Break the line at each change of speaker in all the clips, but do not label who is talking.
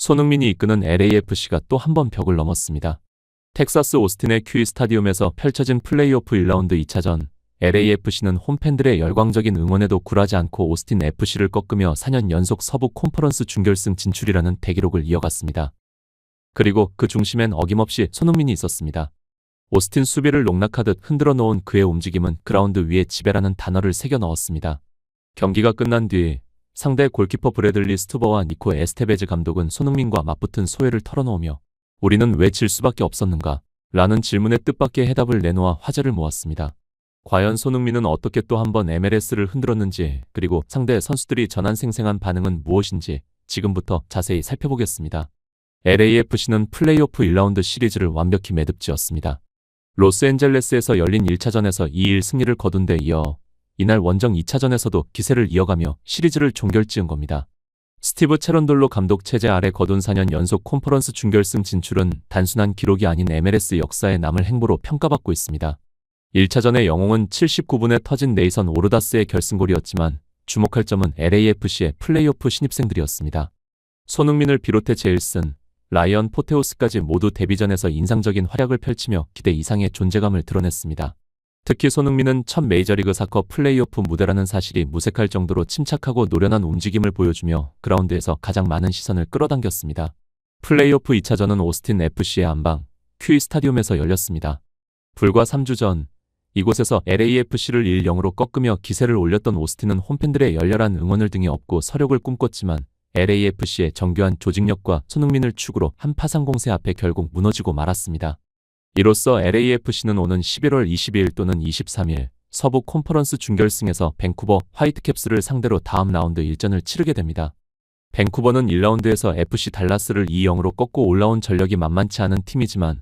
손흥민이 이끄는 LAFC가 또 한 번 벽을 넘었습니다. 텍사스 오스틴의 큐이 스타디움에서 펼쳐진 플레이오프 1라운드 2차전, LAFC는 홈팬들의 열광적인 응원에도 굴하지 않고 오스틴 FC를 꺾으며 4년 연속 서부 콘퍼런스 준결승 진출이라는 대기록을 이어갔습니다. 그리고 그 중심엔 어김없이 손흥민이 있었습니다. 오스틴 수비를 농락하듯 흔들어 놓은 그의 움직임은 그라운드 위에 지배라는 단어를 새겨 넣었습니다. 경기가 끝난 뒤 상대 골키퍼 브래들리 스투버와 니코 에스테베즈 감독은 손흥민과 맞붙은 소회를 털어놓으며 우리는 왜 질 수밖에 없었는가? 라는 질문의 뜻밖의 해답을 내놓아 화제를 모았습니다. 과연 손흥민은 어떻게 또 한 번 MLS를 흔들었는지, 그리고 상대 선수들이 전한 생생한 반응은 무엇인지 지금부터 자세히 살펴보겠습니다. LAFC는 플레이오프 1라운드 시리즈를 완벽히 매듭지었습니다. 로스앤젤레스에서 열린 1차전에서 2-1 승리를 거둔 데 이어 이날 원정 2차전에서도 기세를 이어가며 시리즈를 종결지은 겁니다. 스티브 체런돌로 감독 체제 아래 거둔 4년 연속 콘퍼런스 준결승 진출은 단순한 기록이 아닌 MLS 역사에 남을 행보로 평가받고 있습니다. 1차전의 영웅은 79분에 터진 네이선 오르다스의 결승골이었지만 주목할 점은 LAFC의 플레이오프 신입생들이었습니다. 손흥민을 비롯해 제일슨, 라이언 포테오스까지 모두 데뷔전에서 인상적인 활약을 펼치며 기대 이상의 존재감을 드러냈습니다. 특히 손흥민은 첫 메이저리그 사커 플레이오프 무대라는 사실이 무색할 정도로 침착하고 노련한 움직임을 보여주며 그라운드에서 가장 많은 시선을 끌어당겼습니다. 플레이오프 2차전은 오스틴 FC의 안방, 큐이 스타디움에서 열렸습니다. 불과 3주 전, 이곳에서 LAFC를 1-0으로 꺾으며 기세를 올렸던 오스틴은 홈팬들의 열렬한 응원을 등에 업고 서력을 꿈꿨지만 LAFC의 정교한 조직력과 손흥민을 축으로 한 파상 공세 앞에 결국 무너지고 말았습니다. 이로써 LAFC는 오는 11월 22일 또는 23일 서부 콘퍼런스 준결승에서 밴쿠버 화이트캡스를 상대로 다음 라운드 1전을 치르게 됩니다. 밴쿠버는 1라운드에서 FC 달라스를 2-0으로 꺾고 올라온 전력이 만만치 않은 팀이지만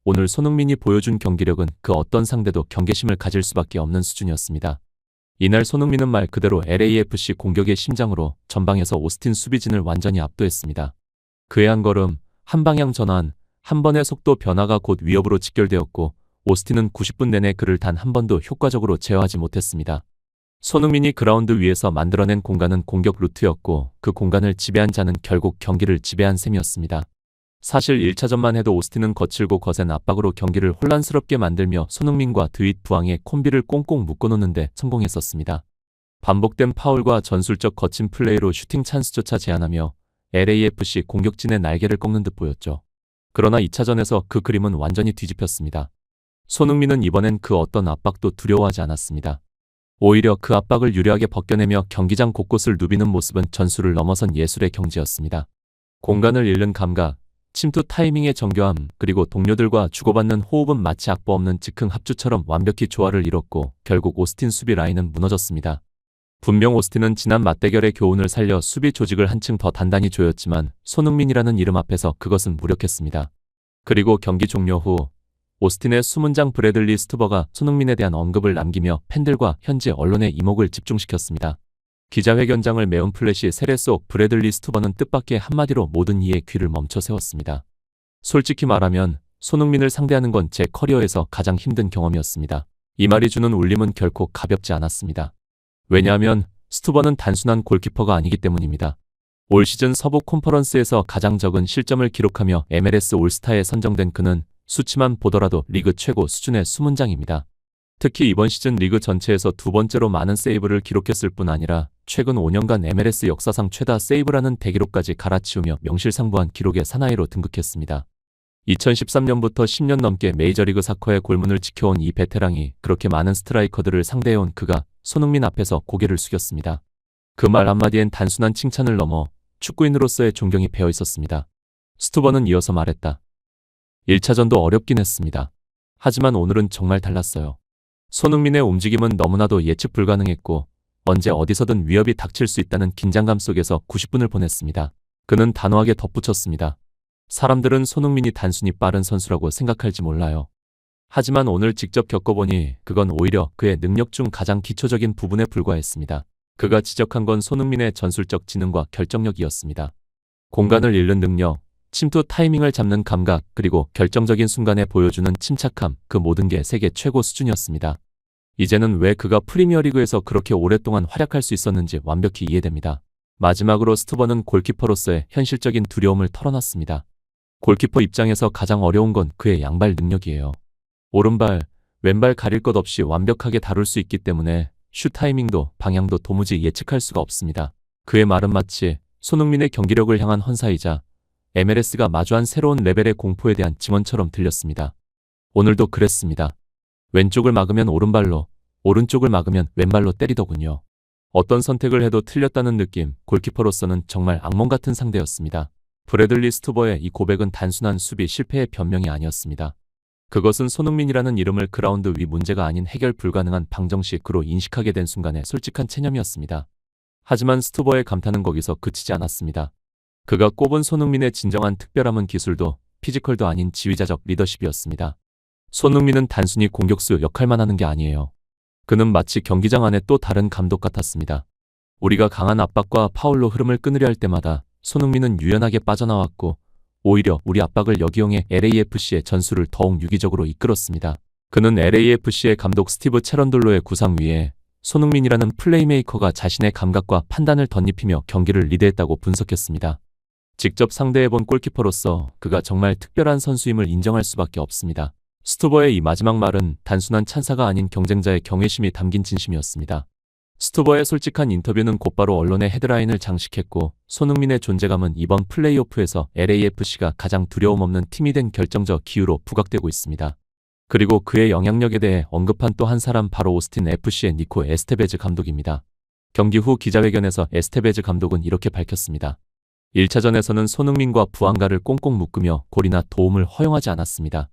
오늘 손흥민이 보여준 경기력은 그 어떤 상대도 경계심을 가질 수밖에 없는 수준이었습니다. 이날 손흥민은 말 그대로 LAFC 공격의 심장으로 전방에서 오스틴 수비진을 완전히 압도했습니다. 그의 한 걸음, 한 방향 전환, 한 번의 속도 변화가 곧 위협으로 직결되었고 오스틴은 90분 내내 그를 단 한 번도 효과적으로 제어하지 못했습니다. 손흥민이 그라운드 위에서 만들어낸 공간은 공격 루트였고 그 공간을 지배한 자는 결국 경기를 지배한 셈이었습니다. 사실 1차전만 해도 오스틴은 거칠고 거센 압박으로 경기를 혼란스럽게 만들며 손흥민과 드윗 부항의 콤비를 꽁꽁 묶어놓는데 성공했었습니다. 반복된 파울과 전술적 거친 플레이로 슈팅 찬스조차 제한하며 LAFC 공격진의 날개를 꺾는 듯 보였죠. 그러나 2차전에서 그 그림은 완전히 뒤집혔습니다. 손흥민은 이번엔 그 어떤 압박도 두려워하지 않았습니다. 오히려 그 압박을 유려하게 벗겨내며 경기장 곳곳을 누비는 모습은 전술을 넘어선 예술의 경지였습니다. 공간을 잃는 감각, 침투 타이밍의 정교함, 그리고 동료들과 주고받는 호흡은 마치 악보 없는 즉흥 합주처럼 완벽히 조화를 이뤘고 결국 오스틴 수비 라인은 무너졌습니다. 분명 오스틴은 지난 맞대결의 교훈을 살려 수비 조직을 한층 더 단단히 조였지만 손흥민이라는 이름 앞에서 그것은 무력했습니다. 그리고 경기 종료 후 오스틴의 수문장 브래들리 스투버가 손흥민에 대한 언급을 남기며 팬들과 현지 언론의 이목을 집중시켰습니다. 기자회견장을 메운 플래시 세례 속 브래들리 스투버는 뜻밖의 한마디로 모든 이의 귀를 멈춰 세웠습니다. 솔직히 말하면 손흥민을 상대하는 건 제 커리어에서 가장 힘든 경험이었습니다. 이 말이 주는 울림은 결코 가볍지 않았습니다. 왜냐하면 스투버는 단순한 골키퍼가 아니기 때문입니다. 올 시즌 서부 콘퍼런스에서 가장 적은 실점을 기록하며 MLS 올스타에 선정된 그는 수치만 보더라도 리그 최고 수준의 수문장입니다. 특히 이번 시즌 리그 전체에서 두 번째로 많은 세이브를 기록했을 뿐 아니라 최근 5년간 MLS 역사상 최다 세이브라는 대기록까지 갈아치우며 명실상부한 기록의 사나이로 등극했습니다. 2013년부터 10년 넘게 메이저리그 사커의 골문을 지켜온 이 베테랑이 그렇게 많은 스트라이커들을 상대해온 그가 손흥민 앞에서 고개를 숙였습니다. 그 말 한마디엔 단순한 칭찬을 넘어 축구인으로서의 존경이 배어 있었습니다. 스투버는 이어서 말했다. 1차전도 어렵긴 했습니다. 하지만 오늘은 정말 달랐어요. 손흥민의 움직임은 너무나도 예측 불가능했고 언제 어디서든 위협이 닥칠 수 있다는 긴장감 속에서 90분을 보냈습니다. 그는 단호하게 덧붙였습니다. 사람들은 손흥민이 단순히 빠른 선수라고 생각할지 몰라요. 하지만 오늘 직접 겪어보니 그건 오히려 그의 능력 중 가장 기초적인 부분에 불과했습니다. 그가 지적한 건 손흥민의 전술적 지능과 결정력이었습니다. 공간을 잃는 능력, 침투 타이밍을 잡는 감각, 그리고 결정적인 순간에 보여주는 침착함, 그 모든 게 세계 최고 수준이었습니다. 이제는 왜 그가 프리미어리그에서 그렇게 오랫동안 활약할 수 있었는지 완벽히 이해됩니다. 마지막으로 스투버는 골키퍼로서의 현실적인 두려움을 털어놨습니다. 골키퍼 입장에서 가장 어려운 건 그의 양발 능력이에요. 오른발, 왼발 가릴 것 없이 완벽하게 다룰 수 있기 때문에 슛 타이밍도 방향도 도무지 예측할 수가 없습니다. 그의 말은 마치 손흥민의 경기력을 향한 헌사이자 MLS가 마주한 새로운 레벨의 공포에 대한 증언처럼 들렸습니다. 오늘도 그랬습니다. 왼쪽을 막으면 오른발로, 오른쪽을 막으면 왼발로 때리더군요. 어떤 선택을 해도 틀렸다는 느낌, 골키퍼로서는 정말 악몽 같은 상대였습니다. 브래들리 스투버의 이 고백은 단순한 수비 실패의 변명이 아니었습니다. 그것은 손흥민이라는 이름을 그라운드 위 문제가 아닌 해결 불가능한 방정식으로 인식하게 된 순간의 솔직한 체념이었습니다. 하지만 스투버의 감탄은 거기서 그치지 않았습니다. 그가 꼽은 손흥민의 진정한 특별함은 기술도 피지컬도 아닌 지휘자적 리더십이었습니다. 손흥민은 단순히 공격수 역할만 하는 게 아니에요. 그는 마치 경기장 안에 또 다른 감독 같았습니다. 우리가 강한 압박과 파울로 흐름을 끊으려 할 때마다 손흥민은 유연하게 빠져나왔고 오히려 우리 압박을 역이용해 LAFC의 전술을 더욱 유기적으로 이끌었습니다. 그는 LAFC의 감독 스티브 체런돌로의 구상 위에 손흥민이라는 플레이메이커가 자신의 감각과 판단을 덧입히며 경기를 리드했다고 분석했습니다. 직접 상대해본 골키퍼로서 그가 정말 특별한 선수임을 인정할 수밖에 없습니다. 스투버의 이 마지막 말은 단순한 찬사가 아닌 경쟁자의 경외심이 담긴 진심이었습니다. 스투버의 솔직한 인터뷰는 곧바로 언론의 헤드라인을 장식했고 손흥민의 존재감은 이번 플레이오프에서 LAFC가 가장 두려움 없는 팀이 된 결정적 기후로 부각되고 있습니다. 그리고 그의 영향력에 대해 언급한 또 한 사람 바로 오스틴 FC의 니코 에스테베즈 감독입니다. 경기 후 기자회견에서 에스테베즈 감독은 이렇게 밝혔습니다. 1차전에서는 손흥민과 부안가를 꽁꽁 묶으며 골이나 도움을 허용하지 않았습니다.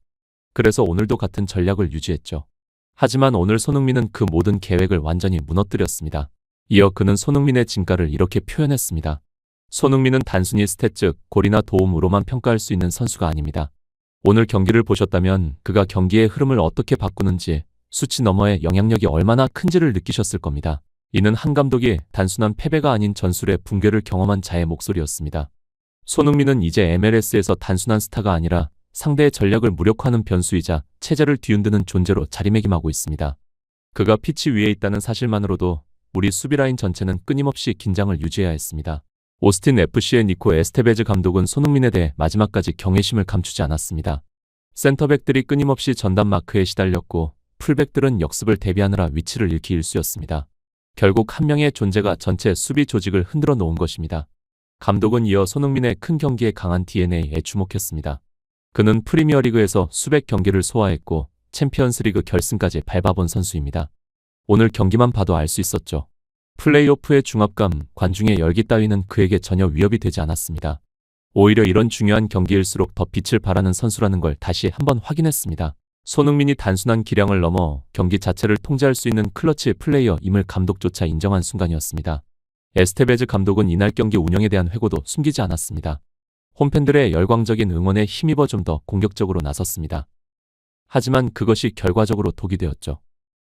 그래서 오늘도 같은 전략을 유지했죠. 하지만 오늘 손흥민은 그 모든 계획을 완전히 무너뜨렸습니다. 이어 그는 손흥민의 진가를 이렇게 표현했습니다. 손흥민은 단순히 스탯 즉 골이나 도움으로만 평가할 수 있는 선수가 아닙니다. 오늘 경기를 보셨다면 그가 경기의 흐름을 어떻게 바꾸는지 수치 너머의 영향력이 얼마나 큰지를 느끼셨을 겁니다. 이는 한 감독이 단순한 패배가 아닌 전술의 붕괴를 경험한 자의 목소리였습니다. 손흥민은 이제 MLS에서 단순한 스타가 아니라 상대의 전략을 무력화하는 변수이자 체제를 뒤흔드는 존재로 자리매김하고 있습니다. 그가 피치 위에 있다는 사실만으로도 우리 수비라인 전체는 끊임없이 긴장을 유지해야 했습니다. 오스틴 FC의 니코 에스테베즈 감독은 손흥민에 대해 마지막까지 경외심을 감추지 않았습니다. 센터백들이 끊임없이 전담 마크에 시달렸고 풀백들은 역습을 대비하느라 위치를 잃기 일쑤였습니다. 결국 한 명의 존재가 전체 수비 조직을 흔들어 놓은 것입니다. 감독은 이어 손흥민의 큰 경기에 강한 DNA에 주목했습니다. 그는 프리미어리그에서 수백 경기를 소화했고 챔피언스리그 결승까지 밟아본 선수입니다. 오늘 경기만 봐도 알 수 있었죠. 플레이오프의 중압감, 관중의 열기 따위는 그에게 전혀 위협이 되지 않았습니다. 오히려 이런 중요한 경기일수록 더 빛을 발하는 선수라는 걸 다시 한번 확인했습니다. 손흥민이 단순한 기량을 넘어 경기 자체를 통제할 수 있는 클러치 플레이어임을 감독조차 인정한 순간이었습니다. 에스테베즈 감독은 이날 경기 운영에 대한 회고도 숨기지 않았습니다. 홈팬들의 열광적인 응원에 힘입어 좀 더 공격적으로 나섰습니다. 하지만 그것이 결과적으로 독이 되었죠.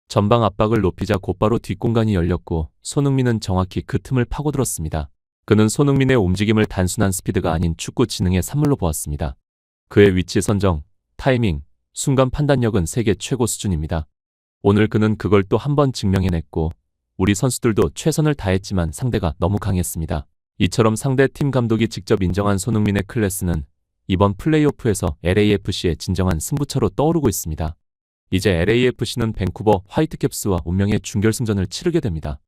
전방 압박을 높이자 곧바로 뒷공간이 열렸고 손흥민은 정확히 그 틈을 파고들었습니다. 그는 손흥민의 움직임을 단순한 스피드가 아닌 축구 지능의 산물로 보았습니다. 그의 위치 선정, 타이밍, 순간 판단력은 세계 최고 수준입니다. 오늘 그는 그걸 또 한 번 증명해냈고 우리 선수들도 최선을 다했지만 상대가 너무 강했습니다. 이처럼 상대 팀 감독이 직접 인정한 손흥민의 클래스는 이번 플레이오프에서 LAFC의 진정한 승부처로 떠오르고 있습니다. 이제 LAFC는 밴쿠버 화이트캡스와 운명의 준결승전을 치르게 됩니다.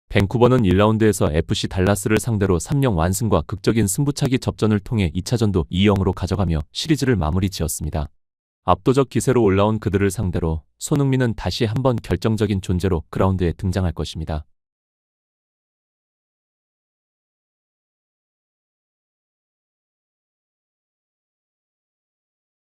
밴쿠버는 1라운드에서 FC 달라스를 상대로 3-0 완승과 극적인 승부차기 접전을 통해 2차전도 2-0으로 가져가며 시리즈를 마무리 지었습니다. 압도적 기세로 올라온 그들을 상대로 손흥민은 다시 한번 결정적인 존재로 그라운드에 등장할 것입니다.